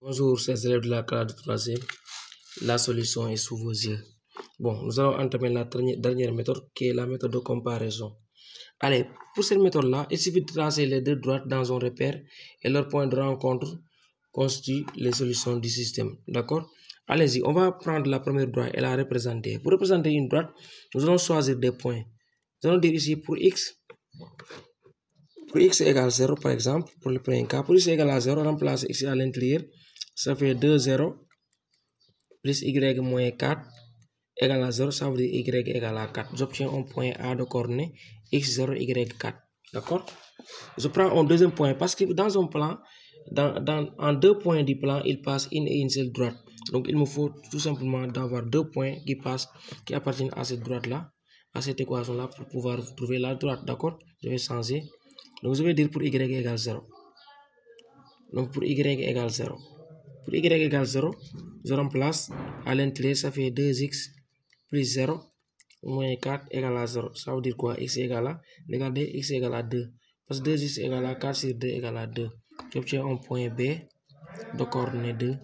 Bonjour, chers élèves de la classe de 3e. La solution est sous vos yeux. Bon, nous allons entamer la dernière méthode qui est la méthode de comparaison. Allez, pour cette méthode-là, il suffit de tracer les deux droites dans un repère et leur point de rencontre constitue les solutions du système. D'accord? Allez-y, on va prendre la première droite et la représenter. Pour représenter une droite, nous allons choisir des points. Nous allons dire ici pour x égale 0 par exemple, pour le premier cas. Pour x égale à 0, remplace x à l'intérieur. Ça fait 2, 0, plus y moins 4 égale à 0, ça veut dire y égale à 4. J'obtiens un point A de coordonnées x0, y4. D'accord? Je prends un deuxième point parce que dans un plan, en deux points du plan, il passe une et une seule droite. Donc, il me faut tout simplement d'avoir deux points qui appartiennent à cette droite-là, à cette équation-là, pour pouvoir trouver la droite. D'accord? Je vais changer. Donc, je vais dire pour y égale 0. Donc, pour y égale 0. Pour y égale 0, je remplace à l'intérieur, ça fait 2x plus 0 moins 4 égale à 0. Ça veut dire quoi? X égale à, regardez, x égale à 2. Parce que 2x égale à 4 sur 2 égale à 2. J'obtiens un point B de coordonnées de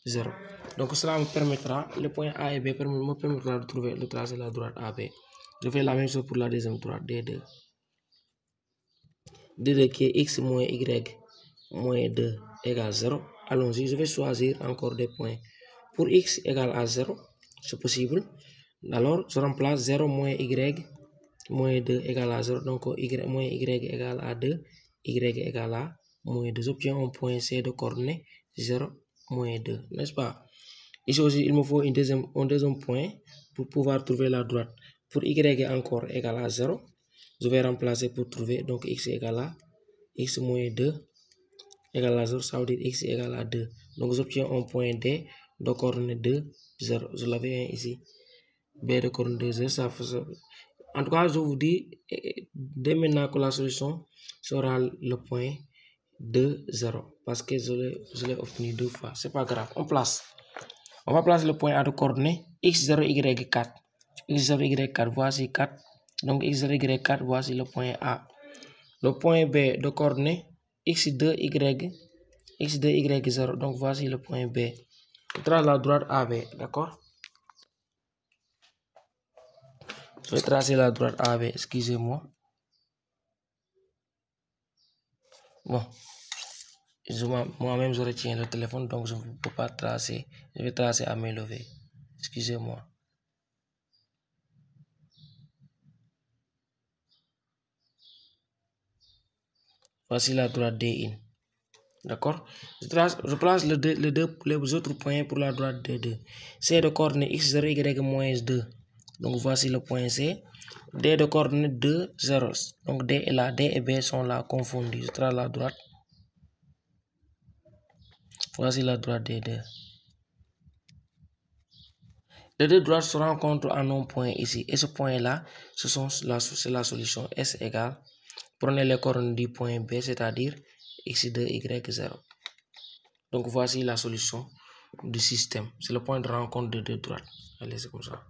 0. Donc cela me permettra, le point A et B me permettra de tracer la droite AB. Je fais la même chose pour la deuxième droite, D2. D2 qui est x moins y moins 2 égale 0. Allons-y, je vais choisir encore des points. Pour x égale à 0, c'est possible. Alors, je remplace 0 moins y moins 2 égale à 0. Donc, moins y égale à 2, y égale à moins 2. J'obtiens un point C de coordonnées 0, moins 2. N'est-ce pas? Ici aussi, il me faut un deuxième point pour pouvoir trouver la droite. Pour y encore égale à 0, je vais remplacer pour trouver. Donc, x égale à x moins 2 égale à 0, ça veut dire x égale à 2. Donc, j'obtiens un point D de coordonnées 2, 0. Je l'avais ici. B de coordonnées 2, 0, ça fait ça. En tout cas, je vous dis, dès maintenant que la solution sera le point 2, 0. Parce que je l'ai obtenu deux fois. C'est pas grave. On va placer le point A de coordonnées x0, y4. x0, y4, voici 4. Donc, x0, y4, voici le point A. Le point B de coordonnées x2, y0. Donc, voici le point B. Je trace la droite AB, d'accord? Je vais tracer la droite AB, excusez-moi. Bon, moi-même je retiens le téléphone, donc je ne peux pas tracer. Je vais tracer à main levée. Excusez-moi. Voici la droite D1. D'accord? Je place les autres points pour la droite D2. C de coordonnées x0, y moins 2. Donc voici le point C. D de coordonnées 2, 0. Donc D est là, D et B sont là confondus. Je trace la droite. Voici la droite D2. Les deux droites se rencontrent en un point ici. Et ce point-là, c'est la solution. S égale, prenez les coordonnées du point B, c'est-à-dire x2, y0. Donc voici la solution du système. C'est le point de rencontre de deux droites. Allez, c'est comme ça.